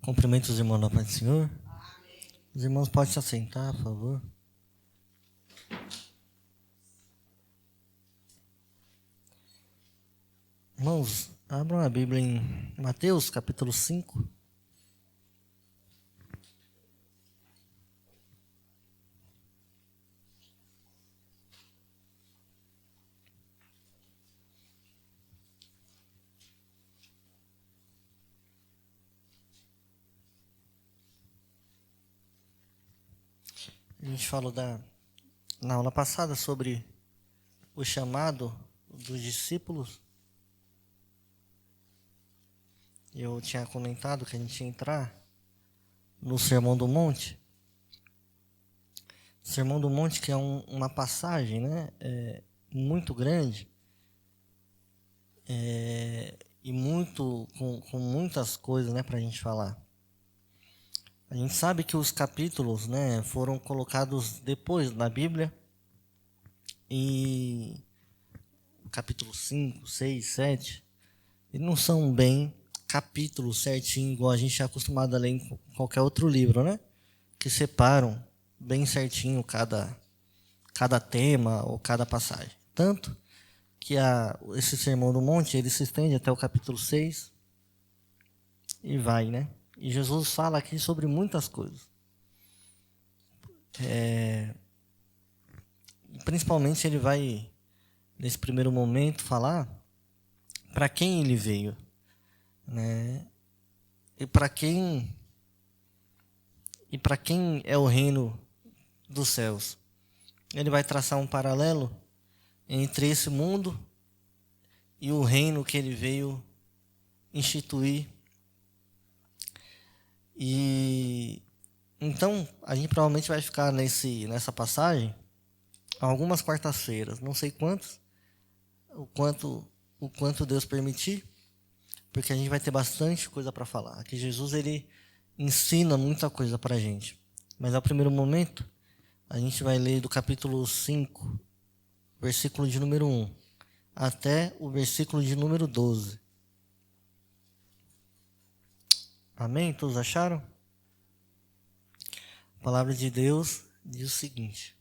Cumprimento os irmãos da paz do Senhor. Os irmãos podem se assentar, por favor. Irmãos, abram a Bíblia em Mateus, capítulo 5. A gente falou na aula passada sobre o chamado dos discípulos. Eu tinha comentado que a gente ia entrar no Sermão do Monte. Sermão do Monte, que é uma passagem, né, muito grande e com muitas coisas, né, para a gente falar. A gente sabe que os capítulos, né, foram colocados depois na Bíblia, e capítulo 5, 6, 7, eles não são bem capítulos certinho, igual a gente é acostumado a ler em qualquer outro livro, né? Que separam bem certinho cada tema ou cada passagem. Tanto que esse Sermão do Monte, ele se estende até o capítulo 6 e vai, né? E Jesus fala aqui sobre muitas coisas. Principalmente ele vai, nesse primeiro momento, falar para quem ele veio, né? E para quem é o reino dos céus. Ele vai traçar um paralelo entre esse mundo e o reino que ele veio instituir. E então a gente provavelmente vai ficar nessa passagem algumas quartas-feiras, não sei quantas, o quanto Deus permitir, porque a gente vai ter bastante coisa para falar. Aqui Jesus ele ensina muita coisa para a gente, mas ao primeiro momento a gente vai ler do capítulo 5, versículo de número 1, até o versículo de número 12. Amém? Todos acharam? A palavra de Deus diz o seguinte: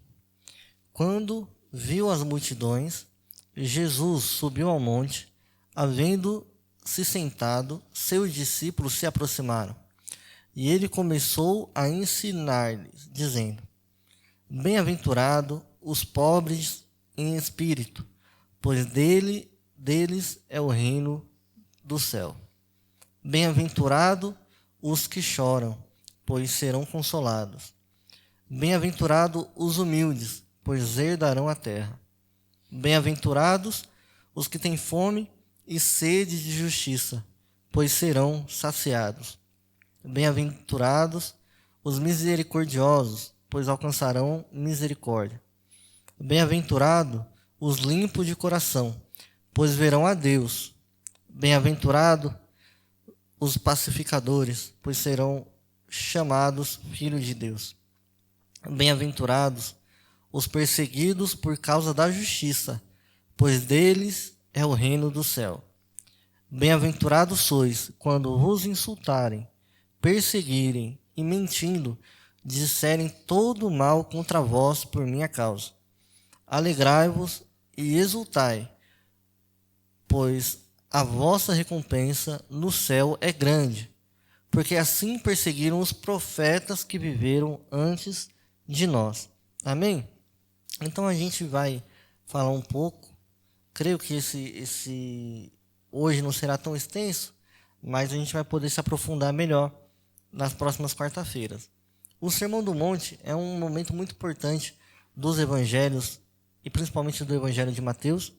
quando viu as multidões, Jesus subiu ao monte. Havendo-se sentado, seus discípulos se aproximaram. E ele começou a ensinar-lhes, dizendo: bem-aventurado os pobres em espírito, pois deles é o reino do céu. Bem-aventurado os que choram, pois serão consolados. Bem-aventurado os humildes, pois herdarão a terra. Bem-aventurados os que têm fome e sede de justiça, pois serão saciados. Bem-aventurados os misericordiosos, pois alcançarão misericórdia. Bem-aventurado os limpos de coração, pois verão a Deus. Bem-aventurado os pacificadores, pois serão chamados filhos de Deus. Bem-aventurados os perseguidos por causa da justiça, pois deles é o reino do céu. Bem-aventurados sois quando vos insultarem, perseguirem e mentindo, disserem todo o mal contra vós por minha causa. Alegrai-vos e exultai, pois a vossa recompensa no céu é grande, porque assim perseguiram os profetas que viveram antes de nós. Amém? Então a gente vai falar um pouco. Creio que esse hoje não será tão extenso, mas a gente vai poder se aprofundar melhor nas próximas quarta-feiras. O Sermão do Monte é um momento muito importante dos evangelhos, e principalmente do Evangelho de Mateus,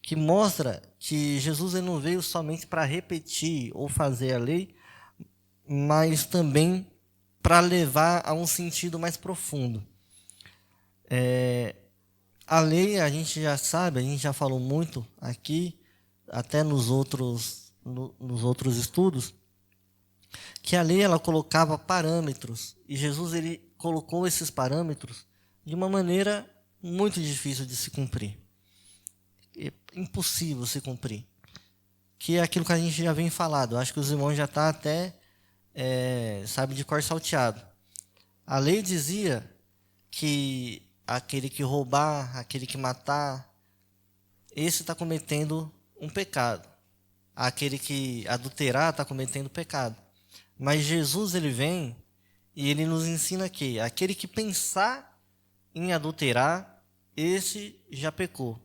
que mostra que Jesus ele não veio somente para repetir ou fazer a lei, mas também para levar a um sentido mais profundo. A lei a gente já sabe, a gente já falou muito aqui, até nos outros estudos, que a lei ela colocava parâmetros, e Jesus ele colocou esses parâmetros de uma maneira muito difícil de se cumprir. Impossível se cumprir. Que é aquilo que a gente já vem falado. Eu acho que os irmãos já estão até sabe de cor salteado. A lei dizia que aquele que roubar, aquele que matar, esse está cometendo um pecado. Aquele que adulterar está cometendo pecado. Mas Jesus ele vem e ele nos ensina que aquele que pensar em adulterar, esse já pecou.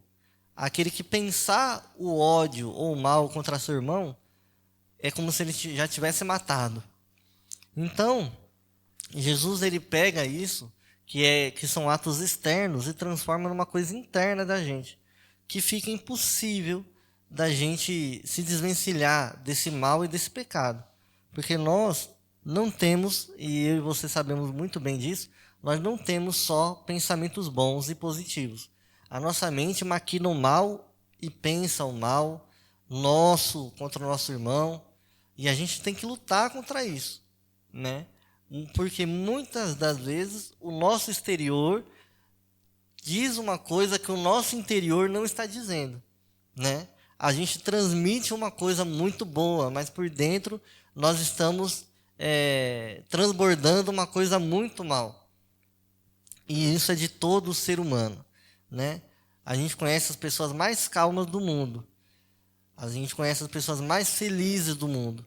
Aquele que pensar o ódio ou o mal contra seu irmão, é como se ele já tivesse matado. Então, Jesus ele pega isso, que são atos externos, e transforma numa coisa interna da gente, que fica impossível da gente se desvencilhar desse mal e desse pecado. Porque nós não temos, e eu e você sabemos muito bem disso, nós não temos só pensamentos bons e positivos. A nossa mente maquina o mal e pensa o mal nosso contra o nosso irmão, e a gente tem que lutar contra isso, né? Porque muitas das vezes o nosso exterior diz uma coisa que o nosso interior não está dizendo, né? A gente transmite uma coisa muito boa, mas por dentro nós estamos transbordando uma coisa muito mal. E isso é de todo ser humano, né? A gente conhece as pessoas mais calmas do mundo. A gente conhece as pessoas mais felizes do mundo.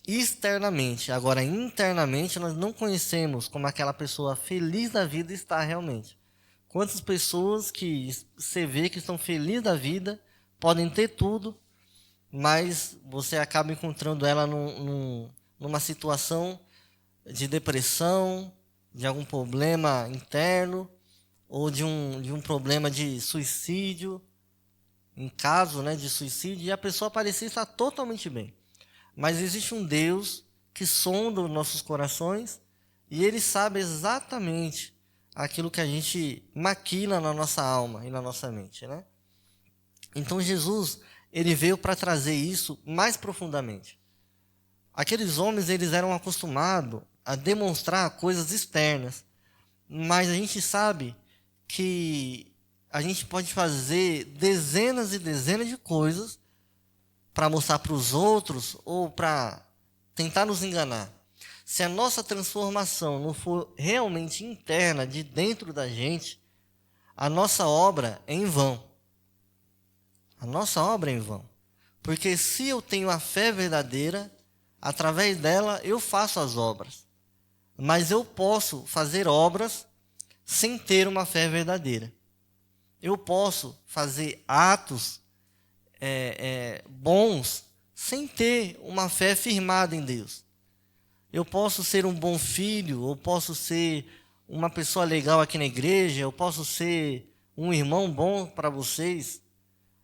Externamente. Agora, internamente, nós não conhecemos como aquela pessoa feliz da vida está realmente. Quantas pessoas que você vê que estão felizes da vida, podem ter tudo, mas você acaba encontrando ela numa situação de depressão, de algum problema interno, ou de um problema de suicídio, em caso, né, de suicídio, e a pessoa parecia estar totalmente bem. Mas existe um Deus que sonda os nossos corações e Ele sabe exatamente aquilo que a gente maquina na nossa alma e na nossa mente, né? Então Jesus, Ele veio para trazer isso mais profundamente. Aqueles homens, eles eram acostumados a demonstrar coisas externas, mas a gente sabe que a gente pode fazer dezenas e dezenas de coisas para mostrar para os outros ou para tentar nos enganar. Se a nossa transformação não for realmente interna, de dentro da gente, a nossa obra é em vão. A nossa obra é em vão. Porque se eu tenho a fé verdadeira, através dela eu faço as obras. Mas eu posso fazer obras sem ter uma fé verdadeira. Eu posso fazer atos bons sem ter uma fé firmada em Deus. Eu posso ser um bom filho, eu posso ser uma pessoa legal aqui na igreja, eu posso ser um irmão bom para vocês,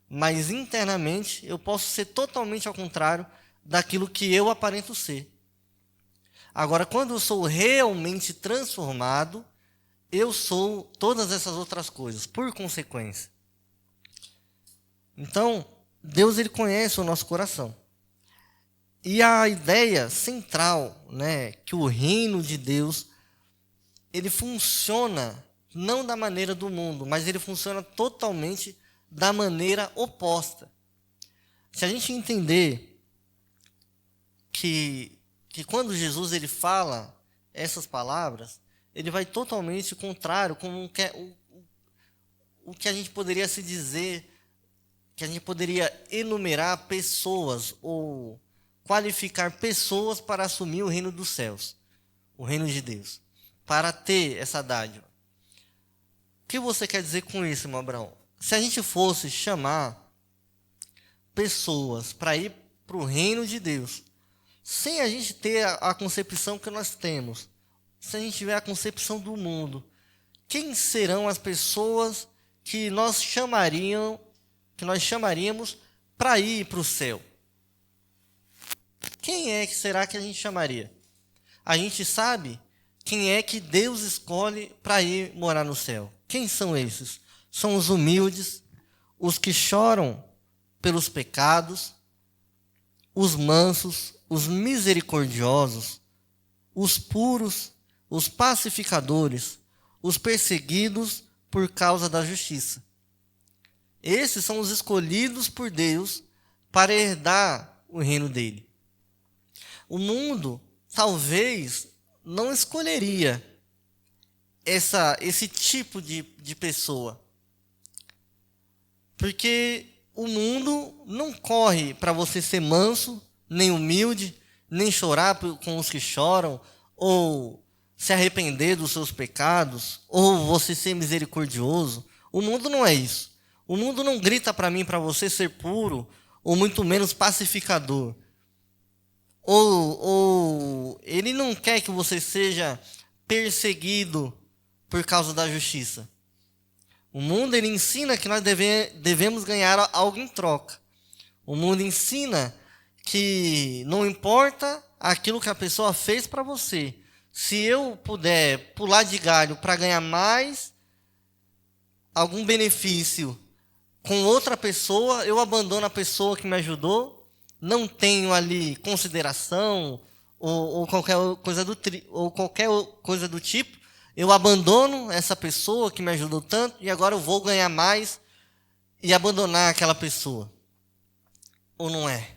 mas internamente eu posso ser totalmente ao contrário daquilo que eu aparento ser. Agora, quando eu sou realmente transformado, eu sou todas essas outras coisas, por consequência. Então, Deus ele conhece o nosso coração. E a ideia central, né, que o reino de Deus, ele funciona não da maneira do mundo, mas ele funciona totalmente da maneira oposta. Se a gente entender que quando Jesus ele fala essas palavras, ele vai totalmente contrário com o que a gente poderia se dizer, que a gente poderia enumerar pessoas ou qualificar pessoas para assumir o reino dos céus, o reino de Deus, para ter essa dádiva. O que você quer dizer com isso, irmão Abraão? Se a gente fosse chamar pessoas para ir para o reino de Deus, sem a gente ter a concepção que nós temos, se a gente tiver a concepção do mundo, quem serão as pessoas que nós chamaríamos para ir para o céu? Quem é que será que a gente chamaria? A gente sabe quem é que Deus escolhe para ir morar no céu. Quem são esses? São os humildes, os que choram pelos pecados, os mansos, os misericordiosos, os puros, os pacificadores, os perseguidos por causa da justiça. Esses são os escolhidos por Deus para herdar o reino dele. O mundo, talvez não escolheria esse tipo de pessoa. Porque o mundo não corre para você ser manso, nem humilde, nem chorar com os que choram, ou se arrepender dos seus pecados, ou você ser misericordioso. O mundo não é isso. O mundo não grita para mim, para você ser puro, ou muito menos pacificador. Ou ele não quer que você seja perseguido por causa da justiça. O mundo ele ensina que nós devemos ganhar algo em troca. O mundo ensina que não importa aquilo que a pessoa fez para você. Se eu puder pular de galho para ganhar mais algum benefício com outra pessoa, eu abandono a pessoa que me ajudou. Não tenho ali consideração ou qualquer coisa do tipo. Eu abandono essa pessoa que me ajudou tanto e agora eu vou ganhar mais e abandonar aquela pessoa. Ou não é?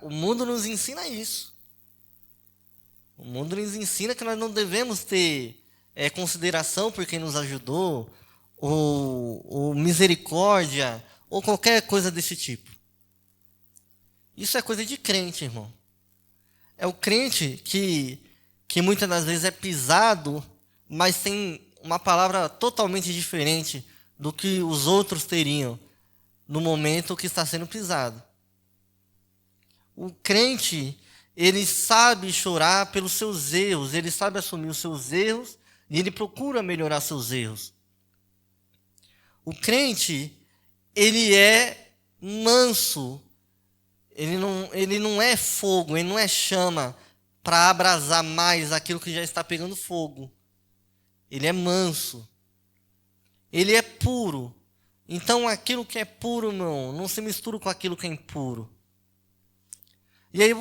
O mundo nos ensina isso. O mundo nos ensina que nós não devemos ter consideração por quem nos ajudou, ou misericórdia, ou qualquer coisa desse tipo. Isso é coisa de crente, irmão. É o crente que muitas das vezes é pisado, mas tem uma palavra totalmente diferente do que os outros teriam no momento que está sendo pisado. O crente, ele sabe chorar pelos seus erros, ele sabe assumir os seus erros e ele procura melhorar seus erros. O crente, ele é manso, ele não é fogo, ele não é chama para abrasar mais aquilo que já está pegando fogo. Ele é manso. Ele é puro. Então aquilo que é puro, não se mistura com aquilo que é impuro. E aí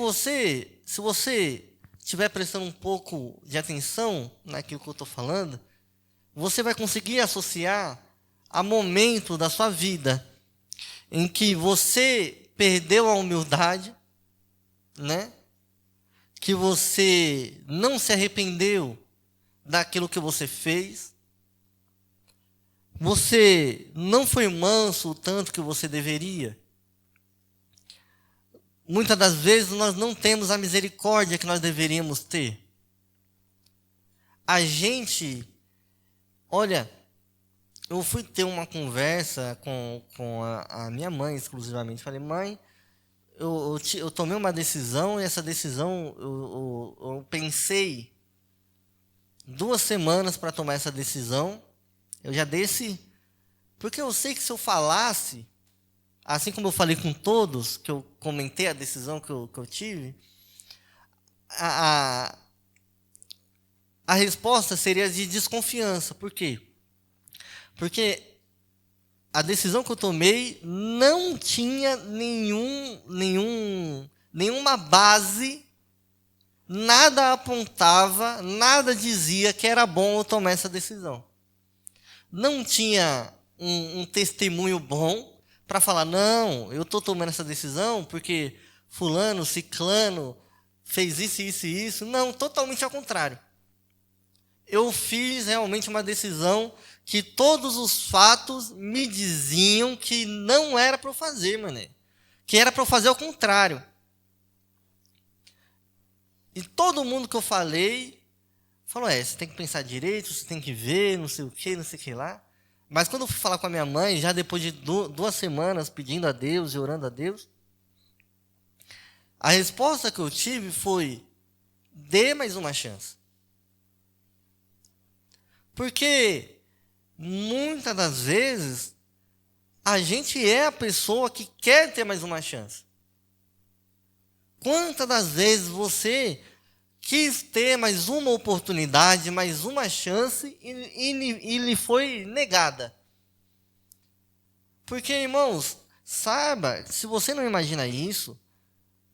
se você estiver prestando um pouco de atenção naquilo que eu estou falando, você vai conseguir associar a momento da sua vida em que você perdeu a humildade, né? Que você não se arrependeu daquilo que você fez, você não foi manso o tanto que você deveria. Muitas das vezes nós não temos a misericórdia que nós deveríamos ter. Olha, eu fui ter uma conversa com a minha mãe exclusivamente. Falei, mãe, eu tomei uma decisão e essa decisão eu pensei 2 semanas para tomar essa decisão. Eu já dei porque eu sei que se eu falasse, assim como eu falei com todos, que eu comentei a decisão que eu tive, a resposta seria de desconfiança. Por quê? Porque a decisão que eu tomei não tinha nenhuma base, nada apontava, nada dizia que era bom eu tomar essa decisão. Não tinha um testemunho bom para falar, não, eu estou tomando essa decisão porque fulano, ciclano fez isso, isso e isso. Não, totalmente ao contrário. Eu fiz realmente uma decisão que todos os fatos me diziam que não era para eu fazer, mané. Que era para eu fazer ao contrário. E todo mundo que eu falei, falou, você tem que pensar direito, você tem que ver, não sei o que lá. Mas quando eu fui falar com a minha mãe, já depois de 2 semanas pedindo a Deus e orando a Deus, a resposta que eu tive foi, dê mais uma chance. Porque muitas das vezes a gente é a pessoa que quer ter mais uma chance. Quantas das vezes você quis ter mais uma oportunidade, mais uma chance e lhe foi negada? Porque, irmãos, saiba, se você não imagina isso,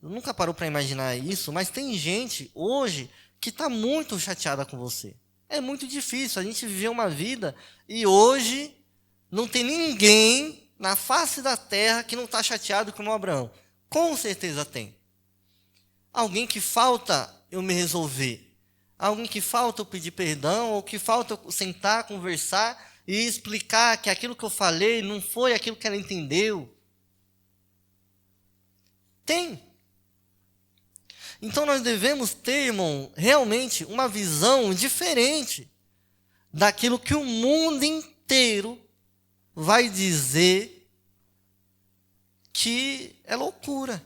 nunca parou para imaginar isso, mas tem gente hoje que está muito chateada com você. É muito difícil a gente viver uma vida e hoje não tem ninguém na face da terra que não está chateado com o Abraão. Com certeza tem. Alguém que falta eu me resolver. Alguém que falta eu pedir perdão, ou que falta eu sentar, conversar e explicar que aquilo que eu falei não foi aquilo que ela entendeu. Tem. Então nós devemos ter, irmão, realmente uma visão diferente daquilo que o mundo inteiro vai dizer que é loucura.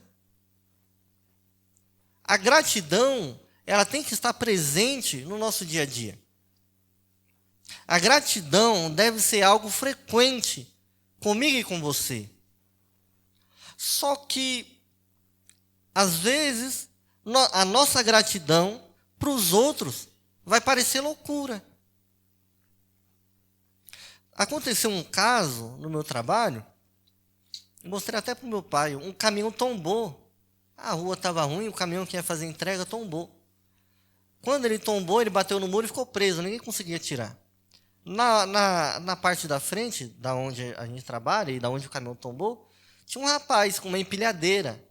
A gratidão, ela tem que estar presente no nosso dia a dia. A gratidão deve ser algo frequente comigo e com você. Só que, às vezes, a nossa gratidão para os outros vai parecer loucura. Aconteceu um caso no meu trabalho, mostrei até para o meu pai, um caminhão tombou. A rua estava ruim, o caminhão que ia fazer entrega tombou. Quando ele tombou, ele bateu no muro e ficou preso, ninguém conseguia tirar. Na parte da frente, da onde a gente trabalha e da onde o caminhão tombou, tinha um rapaz com uma empilhadeira.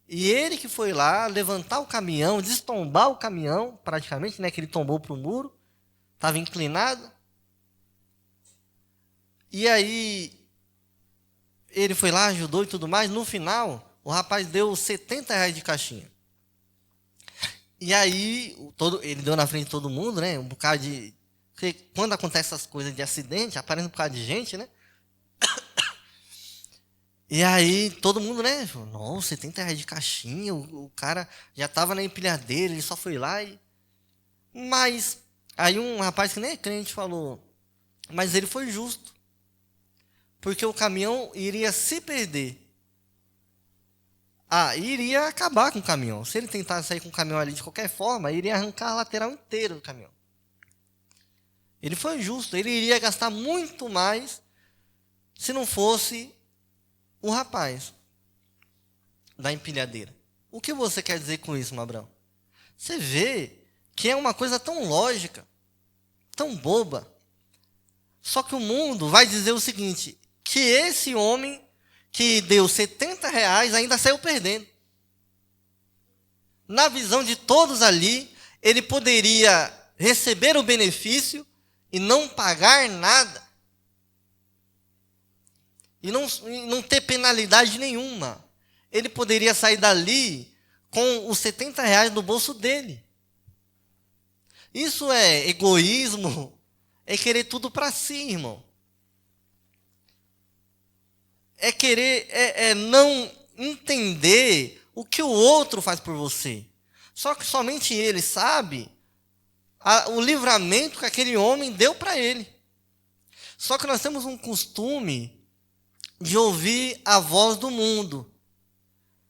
E ele que foi lá levantar o caminhão, destombar o caminhão, praticamente, né, que ele tombou para o muro, estava inclinado. E aí, ele foi lá, ajudou e tudo mais. No final, o rapaz deu R$70 de caixinha. E aí, ele deu na frente de todo mundo, né? Um bocado de... Porque quando acontece essas coisas de acidente, aparece um bocado de gente, né? E aí, todo mundo, né? Falou, nossa, R$70 de caixinha. O cara já estava na empilhadeira, ele só foi lá e... Mas, aí um rapaz que nem é crente falou, mas ele foi justo. Porque o caminhão iria se perder. Iria acabar com o caminhão. Se ele tentasse sair com o caminhão ali de qualquer forma, iria arrancar a lateral inteira do caminhão. Ele foi justo. Ele iria gastar muito mais se não fosse o rapaz da empilhadeira. O que você quer dizer com isso, Mabrão? Você vê que é uma coisa tão lógica, tão boba. Só que o mundo vai dizer o seguinte, que esse homem que deu R$70 ainda saiu perdendo. Na visão de todos ali, ele poderia receber o benefício e não pagar nada. E não ter penalidade nenhuma. Ele poderia sair dali com os R$70 no bolso dele. Isso é egoísmo, é querer tudo para si, irmão. É querer, não entender o que o outro faz por você. Só que somente ele sabe o livramento que aquele homem deu para ele. Só que nós temos um costume de ouvir a voz do mundo,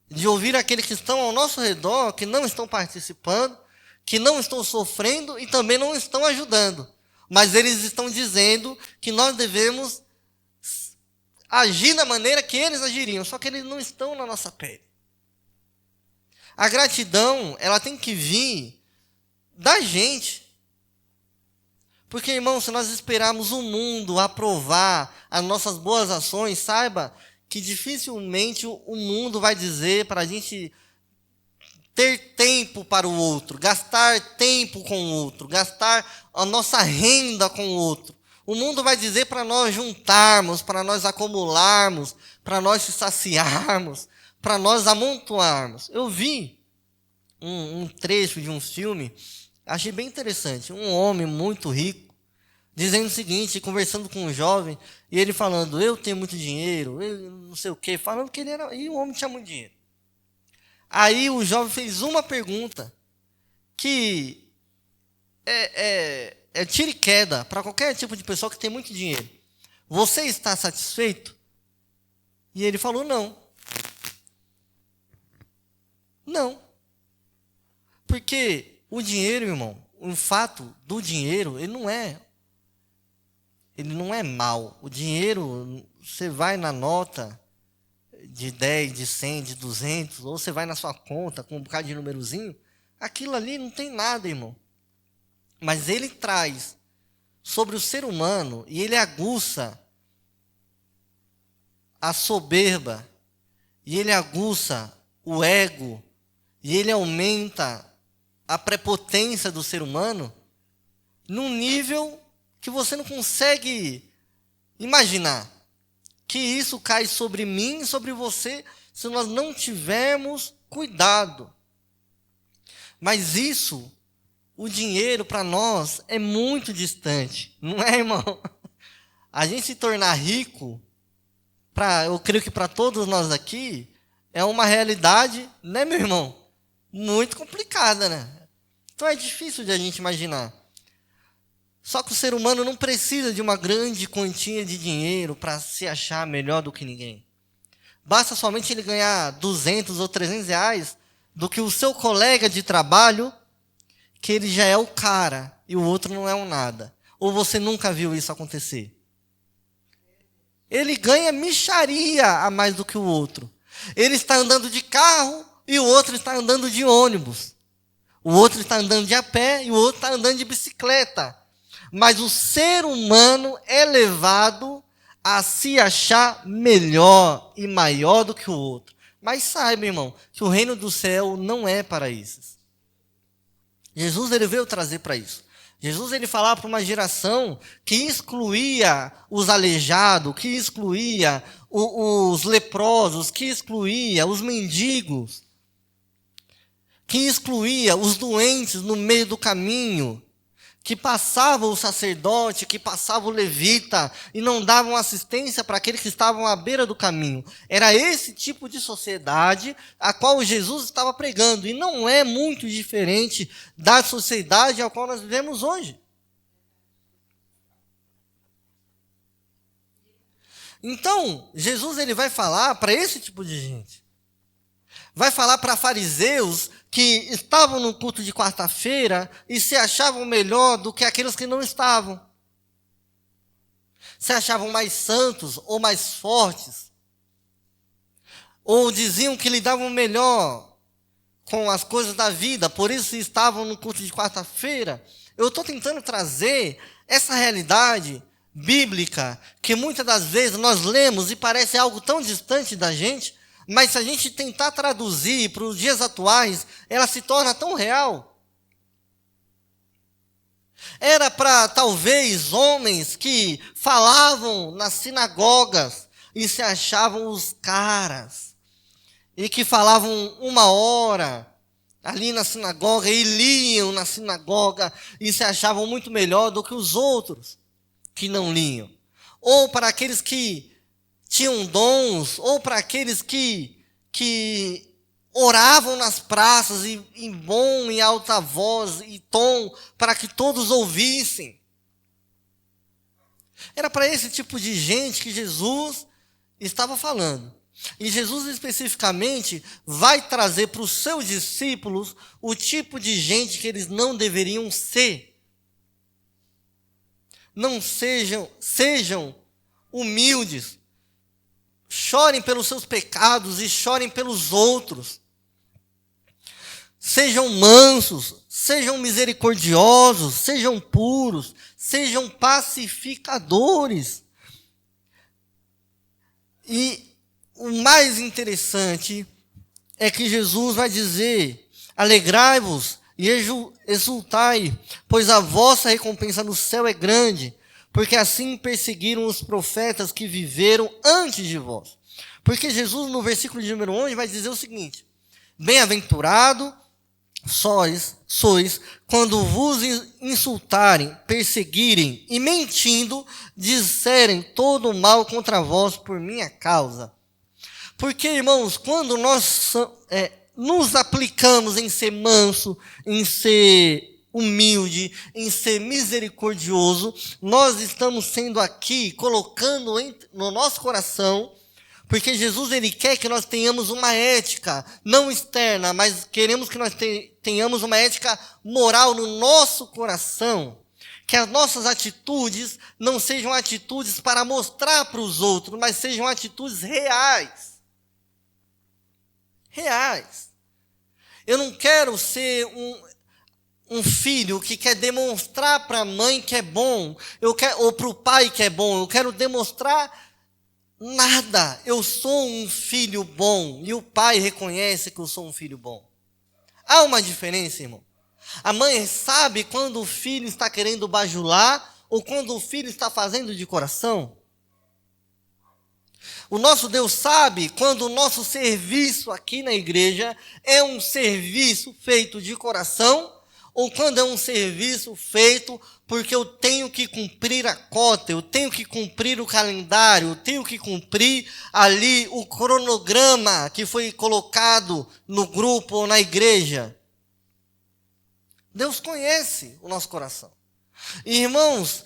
de ouvir aqueles que estão ao nosso redor, que não estão participando, que não estão sofrendo e também não estão ajudando. Mas eles estão dizendo que nós devemos agir da maneira que eles agiriam, só que eles não estão na nossa pele. A gratidão, ela tem que vir da gente. Porque, irmão, se nós esperarmos o mundo aprovar as nossas boas ações, saiba que dificilmente o mundo vai dizer para a gente ter tempo para o outro, gastar tempo com o outro, gastar a nossa renda com o outro. O mundo vai dizer para nós juntarmos, para nós acumularmos, para nós se saciarmos, para nós amontoarmos. Eu vi um trecho de um filme, achei bem interessante. Um homem muito rico, dizendo o seguinte, conversando com um jovem, e ele falando, eu tenho muito dinheiro, eu não sei o quê, falando que ele era... E o homem tinha muito dinheiro. Aí o jovem fez uma pergunta, que é tiro e queda para qualquer tipo de pessoa que tem muito dinheiro. Você está satisfeito? E ele falou não. Não. Porque o dinheiro, irmão, o fato do dinheiro, ele não é mal. O dinheiro, você vai na nota de 10, de 100, de 200, ou você vai na sua conta com um bocado de númerozinho, aquilo ali não tem nada, irmão. Mas ele traz sobre o ser humano e ele aguça a soberba, e ele aguça o ego, e ele aumenta a prepotência do ser humano num nível que você não consegue imaginar. Que isso cai sobre mim e sobre você se nós não tivermos cuidado. Mas isso, o dinheiro para nós é muito distante, não é, irmão? A gente se tornar rico, eu creio que para todos nós aqui, é uma realidade, né, meu irmão? Muito complicada, né? Então é difícil de a gente imaginar. Só que o ser humano não precisa de uma grande quantia de dinheiro para se achar melhor do que ninguém. Basta somente ele ganhar 200 ou 300 reais do que o seu colega de trabalho, que ele já é o cara e o outro não é um nada. Ou você nunca viu isso acontecer? Ele ganha mixaria a mais do que o outro. Ele está andando de carro e o outro está andando de ônibus. O outro está andando de a pé e o outro está andando de bicicleta. Mas o ser humano é levado a se achar melhor e maior do que o outro. Mas saiba, irmão, que o reino do céu não é para isso. Jesus ele veio trazer para isso. Jesus ele falava para uma geração que excluía os aleijados, que excluía os leprosos, que excluía os mendigos, que excluía os doentes no meio do caminho, que passava o sacerdote, que passava o levita e não davam assistência para aqueles que estavam à beira do caminho. Era esse tipo de sociedade a qual Jesus estava pregando, e não é muito diferente da sociedade a qual nós vivemos hoje. Então, Jesus ele vai falar para esse tipo de gente. Vai falar para fariseus que estavam no culto de quarta-feira e se achavam melhor do que aqueles que não estavam. Se achavam mais santos ou mais fortes. Ou diziam que lidavam melhor com as coisas da vida, por isso estavam no culto de quarta-feira. Eu estou tentando trazer essa realidade bíblica que muitas das vezes nós lemos e parece algo tão distante da gente, mas se a gente tentar traduzir para os dias atuais, ela se torna tão real. Era para, talvez, homens que falavam nas sinagogas e se achavam os caras, e que falavam 1 hora ali na sinagoga, e liam na sinagoga, e se achavam muito melhor do que os outros que não liam. Ou para aqueles que tinham dons, ou para aqueles que oravam nas praças em bom e alta voz e tom, para que todos ouvissem. Era para esse tipo de gente que Jesus estava falando. E Jesus especificamente vai trazer para os seus discípulos o tipo de gente que eles não deveriam ser. Não sejam humildes. Chorem pelos seus pecados e chorem pelos outros. Sejam mansos, sejam misericordiosos, sejam puros, sejam pacificadores. E o mais interessante é que Jesus vai dizer: alegrai-vos e exultai, pois a vossa recompensa no céu é grande, porque assim perseguiram os profetas que viveram antes de vós. Porque Jesus, no versículo de número 11, vai dizer o seguinte: bem-aventurado sois quando vos insultarem, perseguirem e mentindo, disserem todo o mal contra vós por minha causa. Porque, irmãos, quando nós nos aplicamos em ser manso, em ser humilde, em ser misericordioso, nós estamos sendo aqui, colocando no nosso coração, porque Jesus ele quer que nós tenhamos uma ética, não externa, mas queremos que nós tenhamos uma ética moral no nosso coração. Que as nossas atitudes não sejam atitudes para mostrar para os outros, mas sejam atitudes reais. Reais. Eu não quero ser um filho que quer demonstrar para a mãe que é bom, ou para o pai que é bom. Eu quero demonstrar nada. Eu sou um filho bom e o pai reconhece que eu sou um filho bom. Há uma diferença, irmão. A mãe sabe quando o filho está querendo bajular ou quando o filho está fazendo de coração. O nosso Deus sabe quando o nosso serviço aqui na igreja é um serviço feito de coração ou quando é um serviço feito porque eu tenho que cumprir a cota, eu tenho que cumprir o calendário, eu tenho que cumprir ali o cronograma que foi colocado no grupo ou na igreja. Deus conhece o nosso coração. E, irmãos,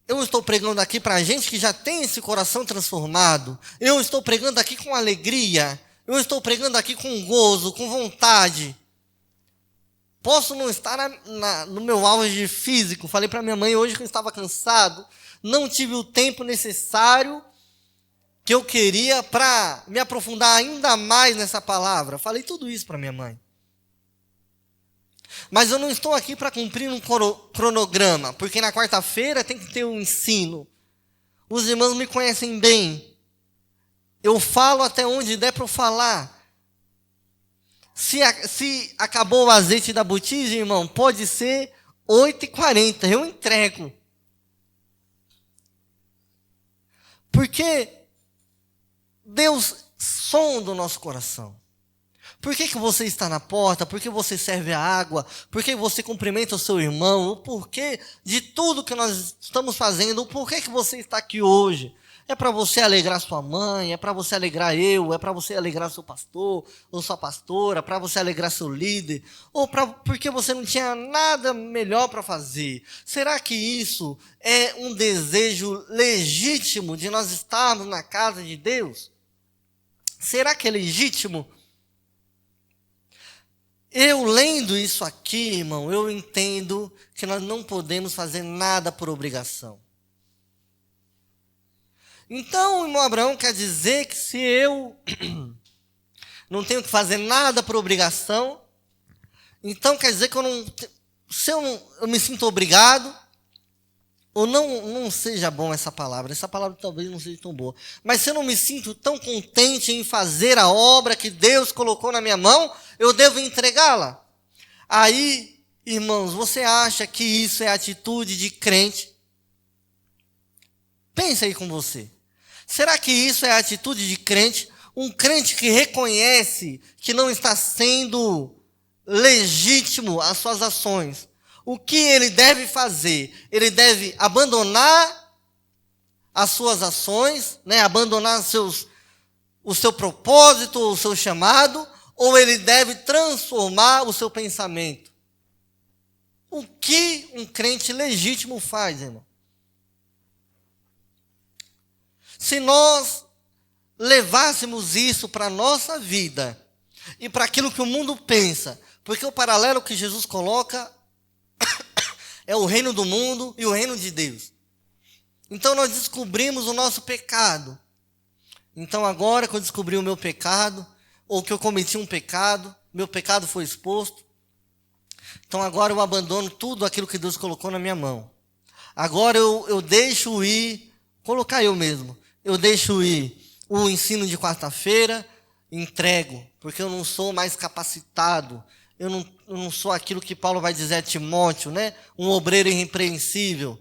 eu estou pregando aqui para a gente que já tem esse coração transformado. Eu estou pregando aqui com alegria. Eu estou pregando aqui com gozo, com vontade. Posso não estar no meu auge físico. Falei para minha mãe hoje que eu estava cansado. Não tive o tempo necessário que eu queria para me aprofundar ainda mais nessa palavra. Falei tudo isso para minha mãe. Mas eu não estou aqui para cumprir um cronograma, porque na quarta-feira tem que ter um ensino. Os irmãos me conhecem bem. Eu falo até onde der para eu falar. Se acabou o azeite da botija, irmão, pode ser 8h40, eu entrego. Porque Deus sonda o nosso coração. Por que você está na porta? Por que você serve a água? Por que você cumprimenta o seu irmão? O porquê de tudo que nós estamos fazendo? O porquê que você está aqui hoje? É para você alegrar sua mãe, é para você alegrar eu, é para você alegrar seu pastor ou sua pastora, para você alegrar seu líder, ou porque você não tinha nada melhor para fazer? Será que isso é um desejo legítimo de nós estarmos na casa de Deus? Será que é legítimo? Eu lendo isso aqui, irmão, eu entendo que nós não podemos fazer nada por obrigação. Então, irmão Abraão, quer dizer que se eu não tenho que fazer nada por obrigação, então quer dizer que eu me sinto obrigado, ou não seja bom essa palavra talvez não seja tão boa, mas se eu não me sinto tão contente em fazer a obra que Deus colocou na minha mão, eu devo entregá-la. Aí, irmãos, você acha que isso é atitude de crente? Pensa aí com você. Será que isso é atitude de crente? Um crente que reconhece que não está sendo legítimo as suas ações. O que ele deve fazer? Ele deve abandonar as suas ações, abandonar o seu propósito, o seu chamado, ou ele deve transformar o seu pensamento? O que um crente legítimo faz, irmão? Se nós levássemos isso para a nossa vida e para aquilo que o mundo pensa, porque o paralelo que Jesus coloca é o reino do mundo e o reino de Deus. Então nós descobrimos o nosso pecado. Então agora que eu descobri o meu pecado, ou que eu cometi um pecado, meu pecado foi exposto, então agora eu abandono tudo aquilo que Deus colocou na minha mão. Agora eu deixo ir, colocar eu mesmo, eu deixo ir o ensino de quarta-feira, entrego, porque eu não sou mais capacitado, eu não sou aquilo que Paulo vai dizer a Timóteo, um obreiro irrepreensível.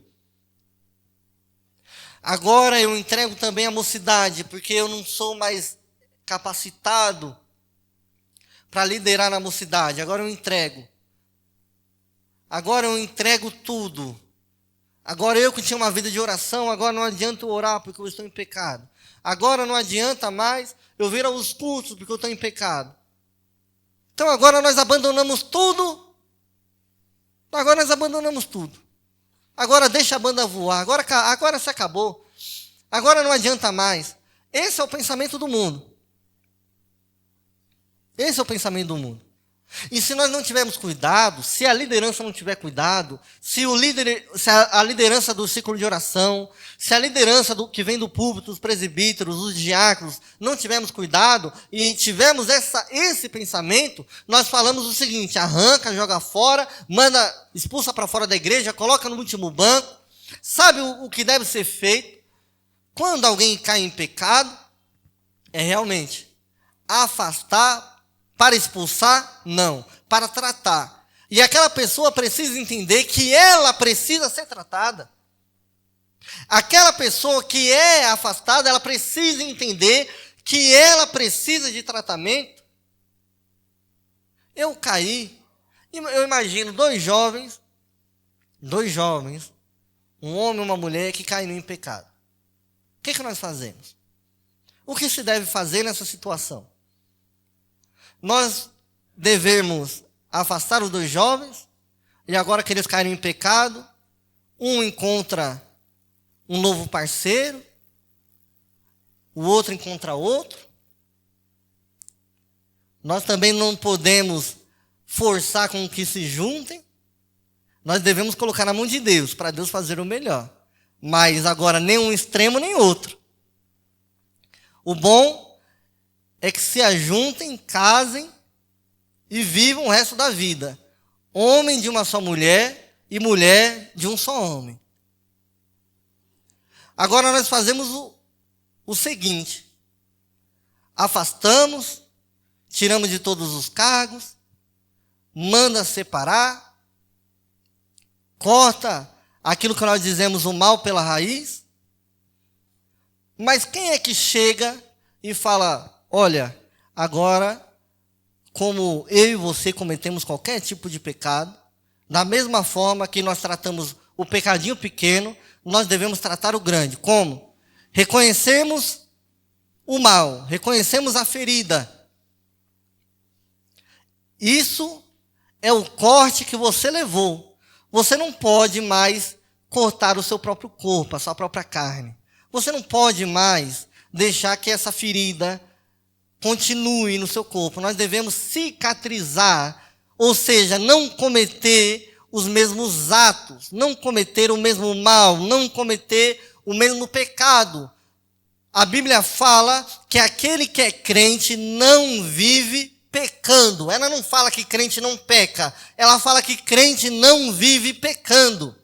Agora eu entrego também a mocidade, porque eu não sou mais capacitado para liderar na mocidade. Agora eu entrego. Agora eu entrego tudo. Agora eu que tinha uma vida de oração, agora não adianta eu orar porque eu estou em pecado. Agora não adianta mais eu vir aos cultos porque eu estou em pecado. Então agora nós abandonamos tudo. Agora nós abandonamos tudo. Agora deixa a banda voar. Agora se acabou. Agora não adianta mais. Esse é o pensamento do mundo. Esse é o pensamento do mundo. E se nós não tivermos cuidado, se a liderança não tiver cuidado, se a liderança do ciclo de oração, se a liderança que vem do púlpito, os presbíteros, os diáconos, não tivermos cuidado e tivermos esse pensamento, nós falamos o seguinte: arranca, joga fora, expulsa para fora da igreja, coloca no último banco. Sabe o que deve ser feito? Quando alguém cai em pecado, é realmente afastar Para expulsar? Não. Para tratar. E aquela pessoa precisa entender que ela precisa ser tratada. Aquela pessoa que é afastada, ela precisa entender que ela precisa de tratamento. Eu caí, eu imagino dois jovens, um homem e uma mulher que caíram em pecado. O que nós fazemos? O que se deve fazer nessa situação? Nós devemos afastar os dois jovens, e agora que eles caíram em pecado, um encontra um novo parceiro, o outro encontra outro. Nós também não podemos forçar com que se juntem. Nós devemos colocar na mão de Deus, para Deus fazer o melhor. Mas agora nem um extremo nem outro. O bom é que se ajuntem, casem e vivam o resto da vida. Homem de uma só mulher e mulher de um só homem. Agora nós fazemos o seguinte. Afastamos, tiramos de todos os cargos, manda separar, corta aquilo que nós dizemos o mal pela raiz. Mas quem é que chega e fala, olha, agora, como eu e você cometemos qualquer tipo de pecado, da mesma forma que nós tratamos o pecadinho pequeno, nós devemos tratar o grande. Como? Reconhecemos o mal, reconhecemos a ferida. Isso é o corte que você levou. Você não pode mais cortar o seu próprio corpo, a sua própria carne. Você não pode mais deixar que essa ferida continue no seu corpo. Nós devemos cicatrizar, ou seja, não cometer os mesmos atos, não cometer o mesmo mal, não cometer o mesmo pecado. A Bíblia fala que aquele que é crente não vive pecando. Ela não fala que crente não peca, ela fala que crente não vive pecando.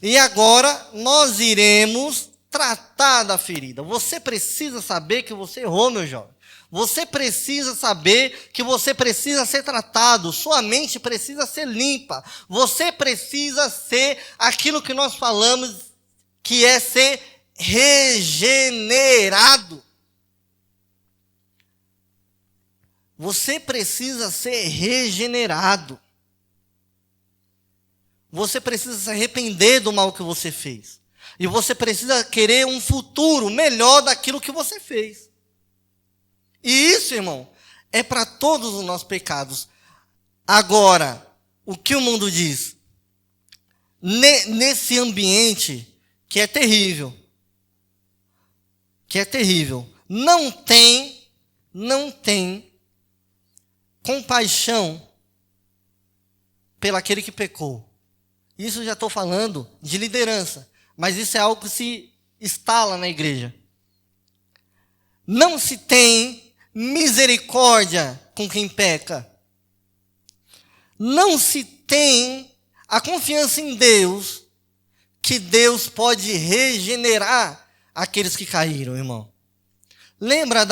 E agora nós iremos tratar da ferida. Você precisa saber que você errou, meu jovem. Você precisa saber que você precisa ser tratado. Sua mente precisa ser limpa. Você precisa ser aquilo que nós falamos, que é ser regenerado. Você precisa ser regenerado. Você precisa se arrepender do mal que você fez. E você precisa querer um futuro melhor daquilo que você fez. E isso, irmão, é para todos os nossos pecados. Agora, o que o mundo diz? Nesse ambiente que é terrível, não tem compaixão pelaquele que pecou. Isso eu já estou falando de liderança, mas isso é algo que se instala na igreja. Não se tem misericórdia com quem peca. Não se tem a confiança em Deus, que Deus pode regenerar aqueles que caíram, irmão. Lembra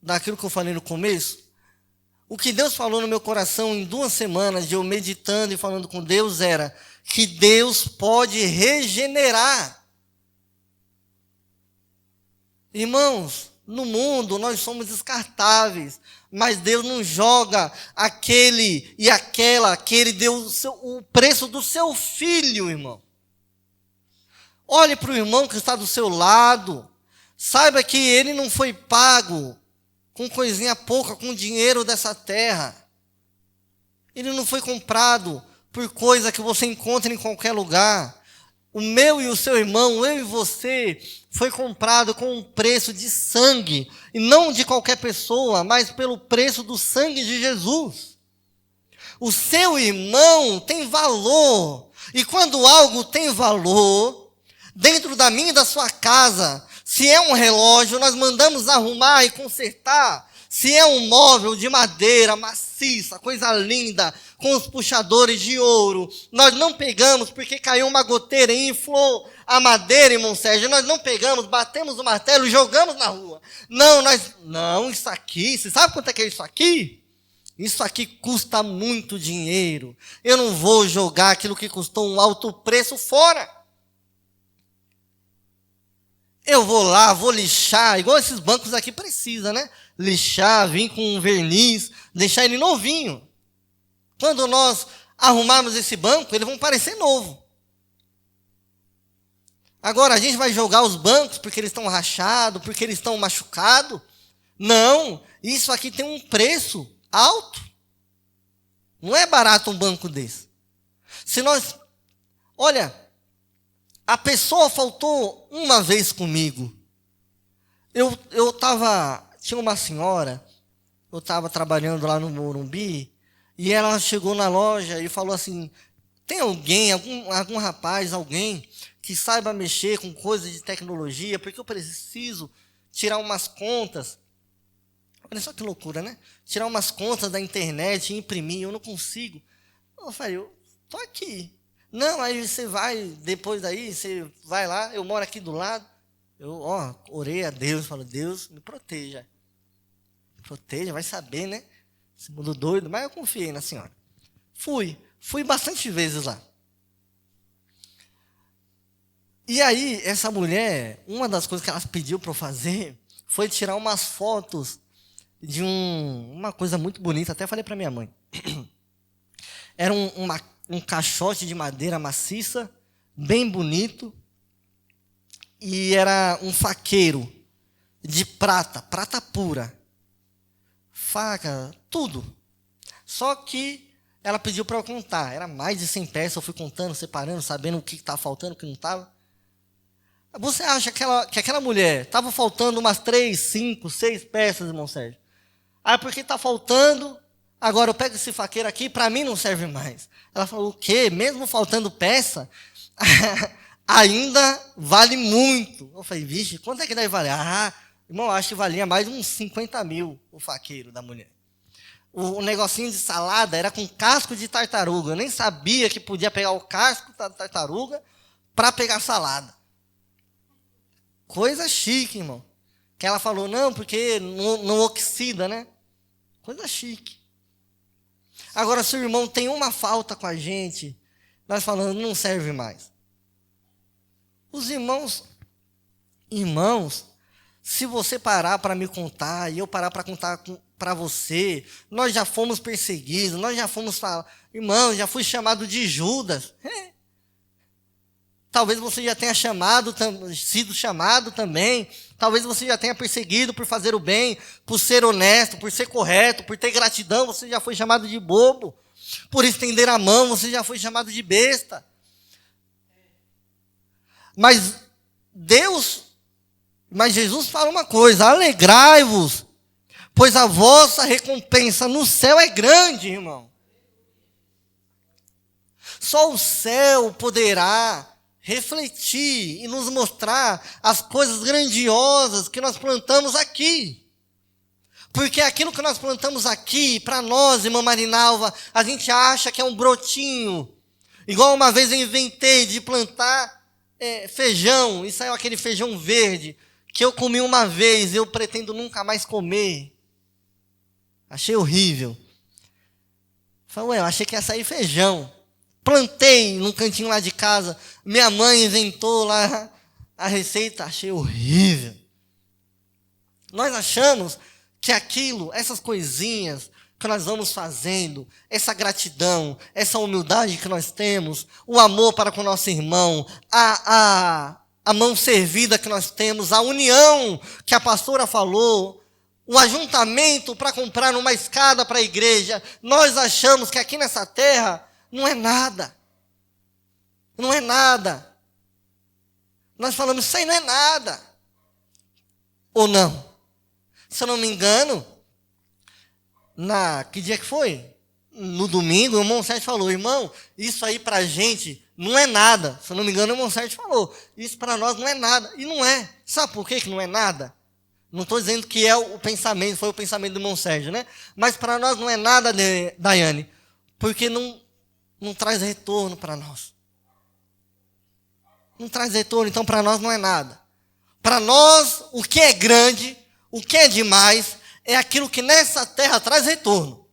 daquilo que eu falei no começo? O que Deus falou no meu coração em 2 semanas de eu meditando e falando com Deus era que Deus pode regenerar. Irmãos, no mundo nós somos descartáveis, mas Deus não joga aquele e aquela que Ele deu o preço do seu filho, irmão. Olhe para o irmão que está do seu lado, saiba que ele não foi pago com coisinha pouca, com dinheiro dessa terra. Ele não foi comprado por coisa que você encontra em qualquer lugar. O meu e o seu irmão, eu e você, foi comprado com um preço de sangue. E não de qualquer pessoa, mas pelo preço do sangue de Jesus. O seu irmão tem valor. E quando algo tem valor, dentro da minha e da sua casa, se é um relógio, nós mandamos arrumar e consertar. Se é um móvel de madeira maciça, coisa linda, com os puxadores de ouro, nós não pegamos porque caiu uma goteira e inflou a madeira, irmão Sérgio. Nós não pegamos, batemos o martelo e jogamos na rua. Não, isso aqui, você sabe quanto é que é isso aqui? Isso aqui custa muito dinheiro. Eu não vou jogar aquilo que custou um alto preço fora. Eu vou lá, vou lixar, igual esses bancos aqui precisam, né? Lixar, vir com um verniz, deixar ele novinho. Quando nós arrumarmos esse banco, eles vão parecer novo. Agora, a gente vai jogar os bancos porque eles estão rachados, porque eles estão machucados? Não, isso aqui tem um preço alto. Não é barato um banco desse. Olha, a pessoa faltou uma vez comigo. Tinha uma senhora, eu estava trabalhando lá no Morumbi, e ela chegou na loja e falou assim, tem alguém, algum rapaz, alguém que saiba mexer com coisas de tecnologia, porque eu preciso tirar umas contas. Olha só que loucura, né? Tirar umas contas da internet e imprimir, eu não consigo. Eu falei, eu estou aqui. Não, aí você vai, depois daí, você vai lá, eu moro aqui do lado. Eu, orei a Deus, falo, Deus, me proteja. Me proteja, vai saber, né? Esse mundo doido, mas eu confiei na senhora. Fui bastante vezes lá. E aí, essa mulher, uma das coisas que ela pediu para eu fazer, foi tirar umas fotos de uma coisa muito bonita, até falei para minha mãe. Era um caixote de madeira maciça, bem bonito, e era um faqueiro de prata pura, faca, tudo. Só que ela pediu para eu contar, era mais de 100 peças, eu fui contando, separando, sabendo o que estava faltando, o que não estava. Você acha que aquela mulher estava faltando umas 3, 5, 6 peças, irmão Sérgio? Ah, porque está faltando, agora eu pego esse faqueiro aqui, para mim não serve mais. Ela falou, o quê? Mesmo faltando peça, ainda vale muito. Eu falei, vixe, quanto é que deve valer? Irmão, acho que valia mais uns 50 mil o faqueiro da mulher. O negocinho de salada era com casco de tartaruga. Eu nem sabia que podia pegar o casco da tartaruga para pegar salada. Coisa chique, irmão. Que ela falou, não, porque não oxida, né? Coisa chique. Agora, se o irmão tem uma falta com a gente, nós falamos, não serve mais. Os irmãos, se você parar para me contar, e eu parar para contar para você, nós já fomos perseguidos, nós já fomos falar, irmão, já fui chamado de Judas. Talvez você já tenha sido chamado também. Talvez você já tenha perseguido por fazer o bem, por ser honesto, por ser correto, por ter gratidão, você já foi chamado de bobo. Por estender a mão, você já foi chamado de besta. Mas Jesus fala uma coisa, alegrai-vos, pois a vossa recompensa no céu é grande, irmão. Só o céu poderá refletir e nos mostrar as coisas grandiosas que nós plantamos aqui. Porque aquilo que nós plantamos aqui, para nós, irmã Marinalva, a gente acha que é um brotinho. Igual uma vez eu inventei de plantar feijão, e saiu aquele feijão verde, que eu comi uma vez, eu pretendo nunca mais comer. Achei horrível. Falei, eu achei que ia sair feijão. Plantei num cantinho lá de casa, minha mãe inventou lá a receita, achei horrível. Nós achamos que essas coisinhas que nós vamos fazendo, essa gratidão, essa humildade que nós temos, o amor para com o nosso irmão, a mão servida que nós temos, a união que a pastora falou, o ajuntamento para comprar uma escada para a igreja, nós achamos que aqui nessa terra não é nada. Não é nada. Nós falamos, isso aí não é nada. Ou não? Se eu não me engano, que dia que foi? No domingo, o irmão Sérgio falou, irmão, isso aí pra gente não é nada. Se eu não me engano, o irmão Sérgio falou, isso para nós não é nada. E não é. Sabe por que não é nada? Não estou dizendo que é o pensamento, foi o pensamento do irmão Sérgio, né? Mas para nós não é nada, Daiane, porque não traz retorno para nós. Não traz retorno, então para nós não é nada. Para nós, o que é grande, o que é demais, é aquilo que nessa terra traz retorno.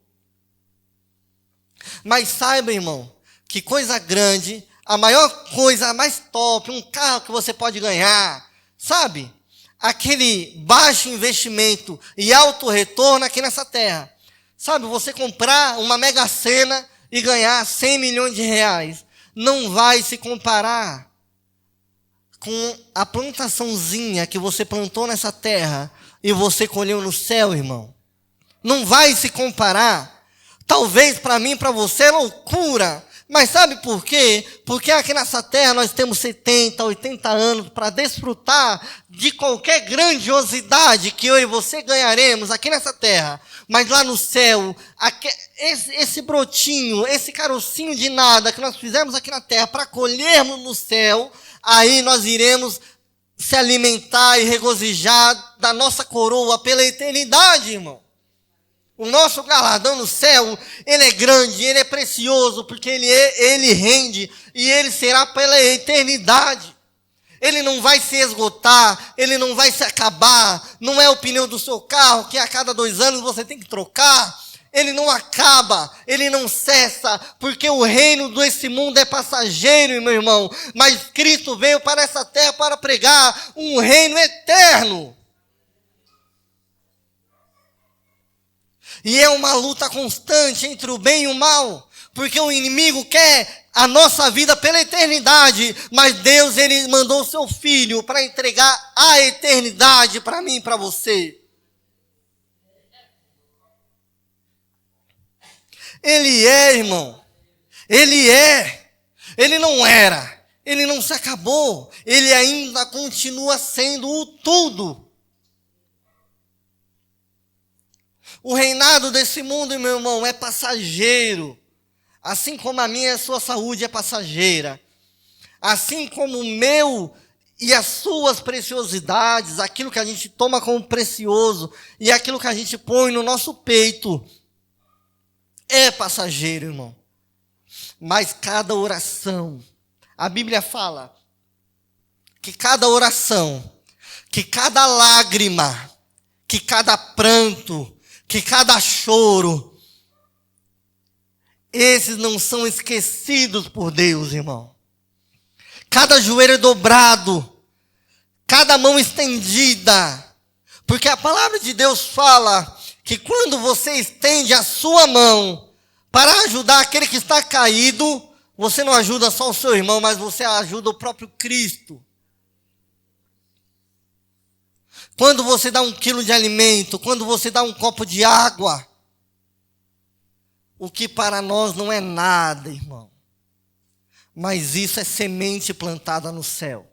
Mas saiba, irmão, que coisa grande, a maior coisa, a mais top, um carro que você pode ganhar, sabe? Aquele baixo investimento e alto retorno aqui nessa terra. Sabe, você comprar uma Mega Sena e ganhar 100 milhões de reais, não vai se comparar com a plantaçãozinha que você plantou nessa terra e você colheu no céu, irmão. Não vai se comparar. Talvez para mim, para você é loucura. Mas sabe por quê? Porque aqui nessa terra nós temos 70, 80 anos para desfrutar de qualquer grandiosidade que eu e você ganharemos aqui nessa terra. Mas lá no céu, esse brotinho, esse carocinho de nada que nós fizemos aqui na terra para colhermos no céu, aí nós iremos se alimentar e regozijar da nossa coroa pela eternidade, irmão. O nosso galardão no céu, ele é grande, ele é precioso, porque ele rende e ele será pela eternidade. Ele não vai se esgotar, ele não vai se acabar. Não é o pneu do seu carro que a cada 2 anos você tem que trocar. Ele não acaba, ele não cessa, porque o reino desse mundo é passageiro, meu irmão. Mas Cristo veio para essa terra para pregar um reino eterno. E é uma luta constante entre o bem e o mal, porque o inimigo quer a nossa vida pela eternidade, mas Deus, ele mandou o seu Filho para entregar a eternidade para mim e para você. Ele é, irmão, ele é, ele não era, ele não se acabou, ele ainda continua sendo o tudo. O reinado desse mundo, meu irmão, é passageiro. Assim como a minha e a sua saúde é passageira. Assim como o meu e as suas preciosidades, aquilo que a gente toma como precioso e aquilo que a gente põe no nosso peito, é passageiro, irmão. Mas cada oração, a Bíblia fala que cada oração, que cada lágrima, que cada pranto, que cada choro, esses não são esquecidos por Deus, irmão. Cada joelho dobrado, cada mão estendida, porque a palavra de Deus fala que quando você estende a sua mão para ajudar aquele que está caído, você não ajuda só o seu irmão, mas você ajuda o próprio Cristo. Quando você dá 1 quilo de alimento, quando você dá um copo de água, o que para nós não é nada, irmão. Mas isso é semente plantada no céu.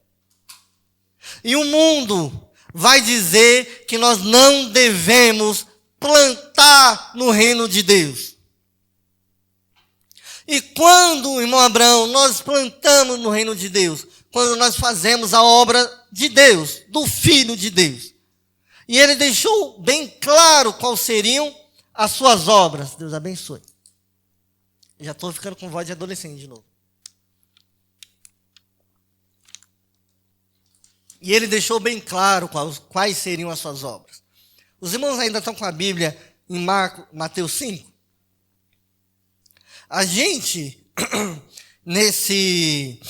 E o mundo vai dizer que nós não devemos plantar no reino de Deus. E quando, irmão Abraão, nós plantamos no reino de Deus? Quando nós fazemos a obra de Deus, do Filho de Deus. E ele deixou bem claro quais seriam as suas obras. Deus abençoe. Já estou ficando com voz de adolescente de novo. E ele deixou bem claro quais seriam as suas obras. Os irmãos ainda estão com a Bíblia em Mateus 5? A gente, nesse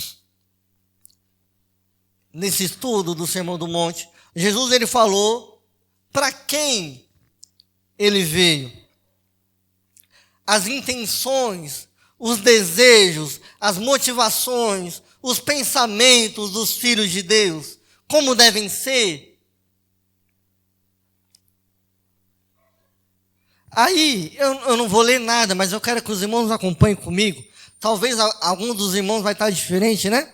estudo do Sermão do Monte, Jesus ele falou para quem ele veio. As intenções, os desejos, as motivações, os pensamentos dos filhos de Deus, como devem ser. Aí, eu não vou ler nada, mas eu quero que os irmãos acompanhem comigo. Talvez algum dos irmãos vai estar diferente, né?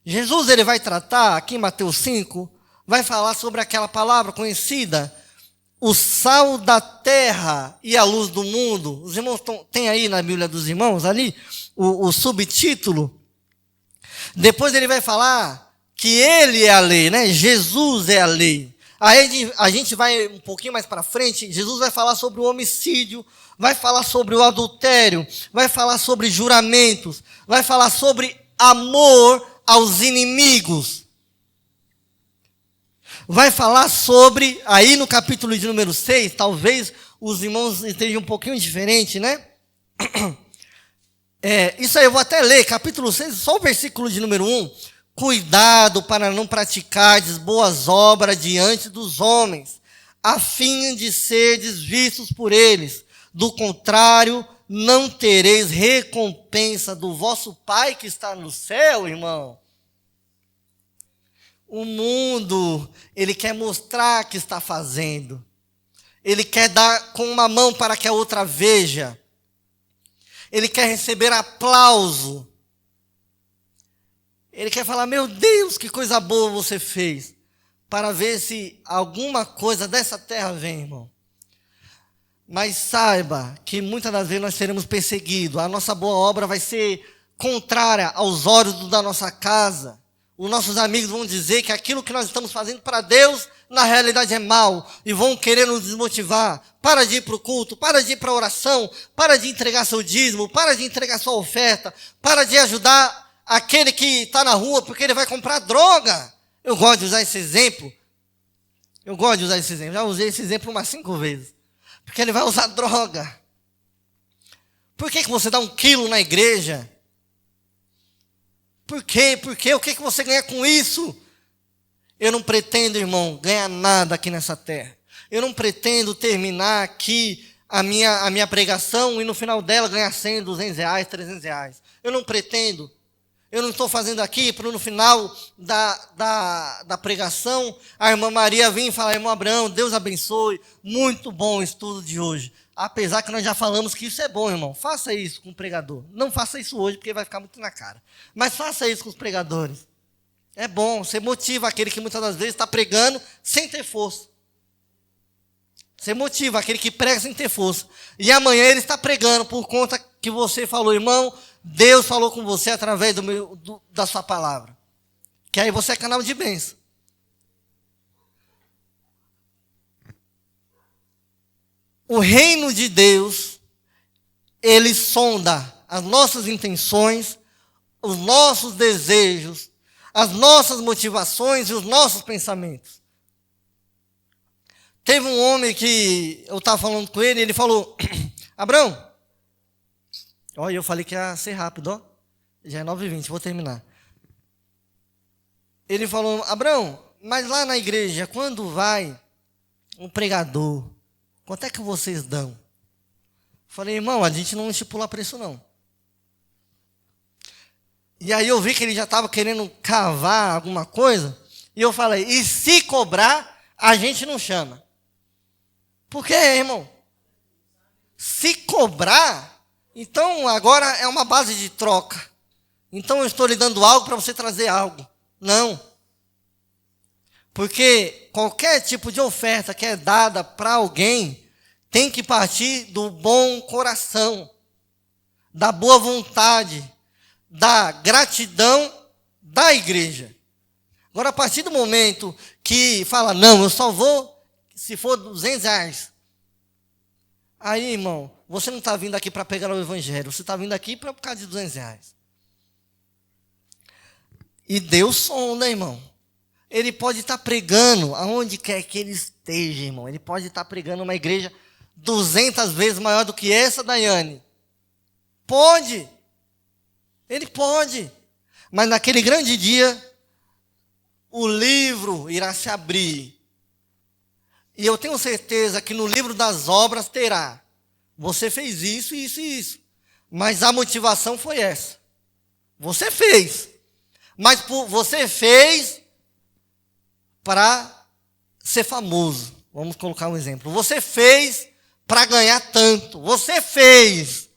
Jesus ele vai tratar, aqui em Mateus 5, vai falar sobre aquela palavra conhecida, o sal da terra e a luz do mundo. Os irmãos tem aí na Bíblia dos irmãos, ali, o subtítulo. Depois ele vai falar que ele é a lei, né? Jesus é a lei. Aí a gente vai um pouquinho mais para frente, Jesus vai falar sobre o homicídio, vai falar sobre o adultério, vai falar sobre juramentos, vai falar sobre amor aos inimigos. Vai falar sobre, aí no capítulo de número 6, talvez os irmãos estejam um pouquinho diferente, né? Isso aí eu vou até ler, capítulo 6, só o versículo de número 1. Cuidado para não praticardes boas obras diante dos homens, a fim de serdes vistos por eles. Do contrário, não tereis recompensa do vosso Pai que está no céu, irmão. O mundo, ele quer mostrar que está fazendo. Ele quer dar com uma mão para que a outra veja. Ele quer receber aplauso. Ele quer falar, meu Deus, que coisa boa você fez. Para ver se alguma coisa dessa terra vem, irmão. Mas saiba que muitas das vezes nós seremos perseguidos. A nossa boa obra vai ser contrária aos olhos da nossa casa. Os nossos amigos vão dizer que aquilo que nós estamos fazendo para Deus, na realidade é mal. E vão querer nos desmotivar. Para de ir para o culto, para de ir para a oração, para de entregar seu dízimo, para de entregar sua oferta, para de ajudar aquele que está na rua porque ele vai comprar droga. Eu gosto de usar esse exemplo. Já usei esse exemplo umas 5 vezes. Porque ele vai usar droga. Por que você dá 1 quilo na igreja? Por quê? O que você ganha com isso? Eu não pretendo, irmão, ganhar nada aqui nessa terra. Eu não pretendo terminar aqui a minha pregação e no final dela ganhar 100, 200 reais, 300 reais. Eu não pretendo. Eu não estou fazendo aqui para no final da pregação a irmã Maria vir e falar, irmão Abraão, Deus abençoe, muito bom o estudo de hoje. Apesar que nós já falamos que isso é bom, irmão. Faça isso com o pregador. Não faça isso hoje porque vai ficar muito na cara. Mas faça isso com os pregadores. É bom, você motiva aquele que muitas das vezes está pregando sem ter força. Você motiva aquele que prega sem ter força. E amanhã ele está pregando por conta que você falou, irmão, Deus falou com você através da sua palavra. Que aí você é canal de bênção. O reino de Deus, ele sonda as nossas intenções, os nossos desejos, as nossas motivações e os nossos pensamentos. Teve um homem que eu estava falando com ele, ele falou, Abraão, olha, eu falei que ia ser rápido, ó. Já é 9h20, vou terminar. Ele falou, Abraão, mas lá na igreja, quando vai um pregador, quanto é que vocês dão? Falei, irmão, a gente não estipula preço, não. E aí eu vi que ele já estava querendo cavar alguma coisa, e eu falei, e se cobrar, a gente não chama. Por quê, irmão? Se cobrar, então agora é uma base de troca. Então eu estou lhe dando algo para você trazer algo. Não. Porque qualquer tipo de oferta que é dada para alguém tem que partir do bom coração, da boa vontade, da gratidão da igreja. Agora, a partir do momento que fala, não, eu só vou se for 200 reais. Aí, irmão, você não está vindo aqui para pegar o evangelho, você está vindo aqui por causa de 200 reais. E Deus sonda, irmão. Ele pode estar pregando aonde quer que ele esteja, irmão. Ele pode estar pregando uma igreja 200 vezes maior do que essa, Daiane. Pode. Ele pode. Mas naquele grande dia, o livro irá se abrir. E eu tenho certeza que no livro das obras terá. Você fez isso, isso e isso. Mas a motivação foi essa. Você fez. Mas você fez para ser famoso. Vamos colocar um exemplo. Você fez para ganhar tanto. Você fez.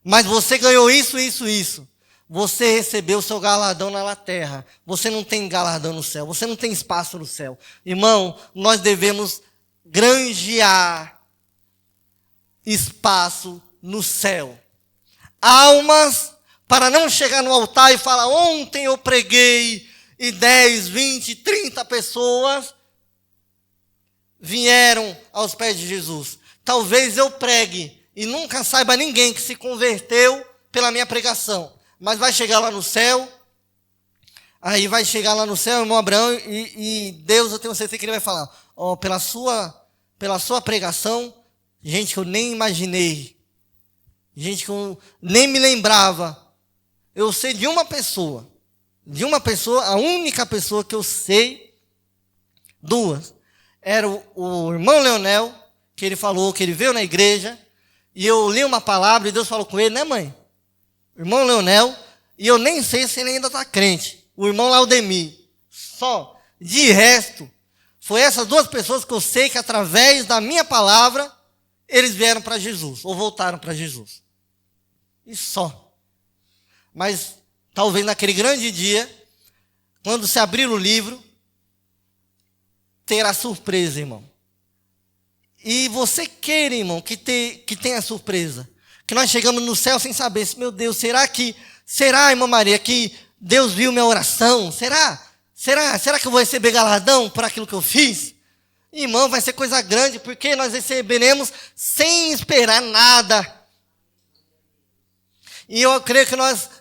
Mas você ganhou isso, isso, isso. Você recebeu o seu galardão na terra. Você não tem galardão no céu. Você não tem espaço no céu. Irmão, nós devemos granjear espaço no céu. Almas para não chegar no altar e falar, ontem eu preguei e 10, 20, 30 pessoas vieram aos pés de Jesus. Talvez eu pregue e nunca saiba ninguém que se converteu pela minha pregação. Mas vai chegar lá no céu, aí vai chegar lá no céu, irmão Abraão, e Deus, eu tenho certeza que ele vai falar, ó, pela sua pregação, gente que eu nem imaginei, gente que eu nem me lembrava. Eu sei de uma pessoa, a única pessoa que eu sei, duas. Era o irmão Leonel, que ele falou que ele veio na igreja, e eu li uma palavra e Deus falou com ele, né, mãe? O irmão Leonel, e eu nem sei se ele ainda está crente. O irmão Laudemir. Só. De resto, foi essas duas pessoas que eu sei que através da minha palavra, eles vieram para Jesus, ou voltaram para Jesus. E só. Mas, talvez naquele grande dia, quando se abrir o livro, terá surpresa, irmão. E você queira, irmão, que tenha surpresa. Que nós chegamos no céu sem saber, meu Deus, será, irmã Maria, que Deus viu minha oração? Será que eu vou receber galardão por aquilo que eu fiz? Irmão, vai ser coisa grande, porque nós receberemos sem esperar nada. E eu creio que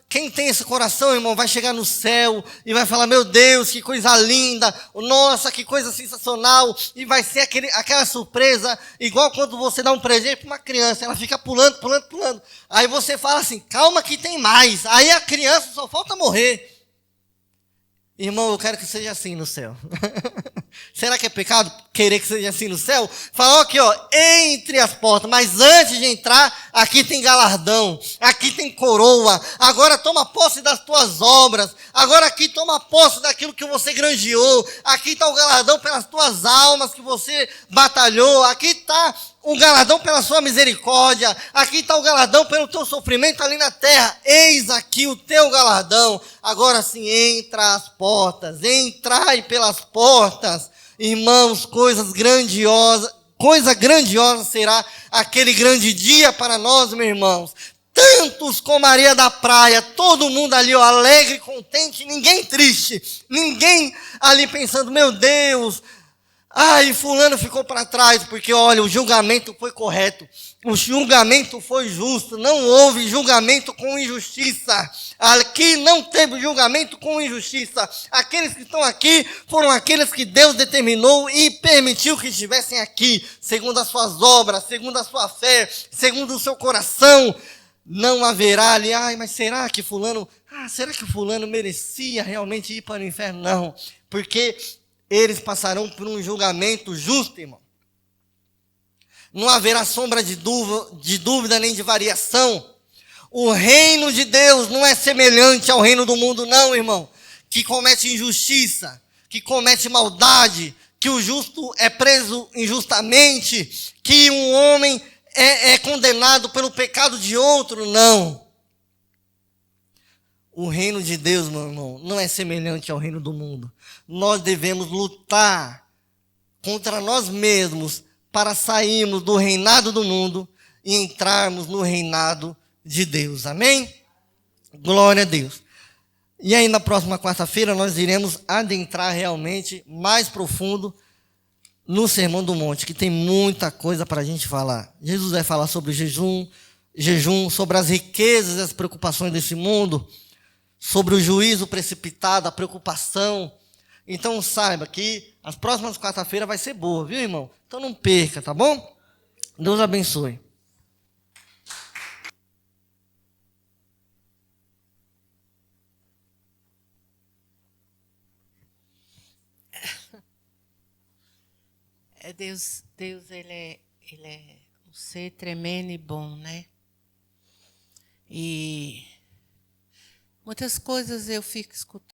quem tem esse coração, irmão, vai chegar no céu e vai falar, meu Deus, que coisa linda, nossa, que coisa sensacional, e vai ser aquela surpresa, igual quando você dá um presente para uma criança, ela fica pulando, pulando, pulando. Aí você fala assim, calma que tem mais. Aí a criança só falta morrer. Irmão, eu quero que seja assim no céu. Será que é pecado querer que seja assim no céu? Falou aqui, ó, entre as portas, mas antes de entrar, aqui tem galardão, aqui tem coroa, agora toma posse das tuas obras, agora aqui toma posse daquilo que você granjeou, aqui está o galardão pelas tuas almas que você batalhou, aqui está o galardão pela sua misericórdia, aqui está o galardão pelo teu sofrimento ali na terra, eis aqui o teu galardão. Agora sim, entra as portas, entrai pelas portas, irmãos, coisa grandiosa será aquele grande dia para nós, meus irmãos. Tantos como a areia da praia, todo mundo ali, ó, alegre, contente, ninguém triste, ninguém ali pensando, meu Deus, ai, fulano ficou para trás, porque olha, o julgamento foi correto, o julgamento foi justo, não houve julgamento com injustiça, aqui não teve julgamento com injustiça, aqueles que estão aqui foram aqueles que Deus determinou e permitiu que estivessem aqui, segundo as suas obras, segundo a sua fé, segundo o seu coração. Não haverá ali, mas será que fulano merecia realmente ir para o inferno? Não, porque eles passarão por um julgamento justo, irmão. Não haverá sombra de dúvida nem de variação. O reino de Deus não é semelhante ao reino do mundo, não, irmão. Que comete injustiça, que comete maldade, que o justo é preso injustamente, que um homem é condenado pelo pecado de outro, não. O reino de Deus, meu irmão, não é semelhante ao reino do mundo. Nós devemos lutar contra nós mesmos para sairmos do reinado do mundo e entrarmos no reinado de Deus. Amém? Glória a Deus. E aí na próxima quarta-feira nós iremos adentrar realmente mais profundo no Sermão do Monte, que tem muita coisa para a gente falar. Jesus vai falar sobre jejum, sobre as riquezas e as preocupações desse mundo, sobre o juízo precipitado, a preocupação. Então saiba que as próximas quarta-feiras vai ser boa, viu, irmão? Então não perca, tá bom? Deus abençoe. Deus ele é um ser tremendo e bom, né? E muitas coisas eu fico escutando